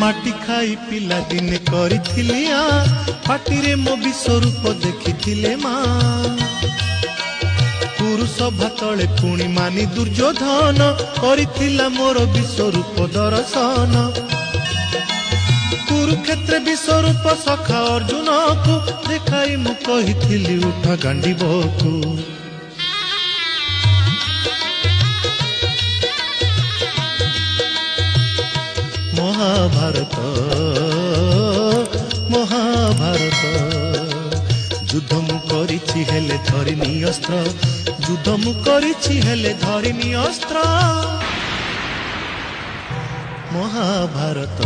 माटी खाई पिला दिने करिथिली पाटिरे मो विश्वरूप देखिथिले माँ पुरुष भातले पुणी मानी दुर्योधन करिथिला मोर विश्वरूप दर्शन कुरुक्षेत्र विश्वरूप सखा अर्जुन को देखाई मु कहिथिली उठ गांडीबकु महाभारत महाभारत युद्ध मु करिछि हेले धरिनी अस्त्र युद्ध मु करिछि हेले धरिनी अस्त्र महाभारत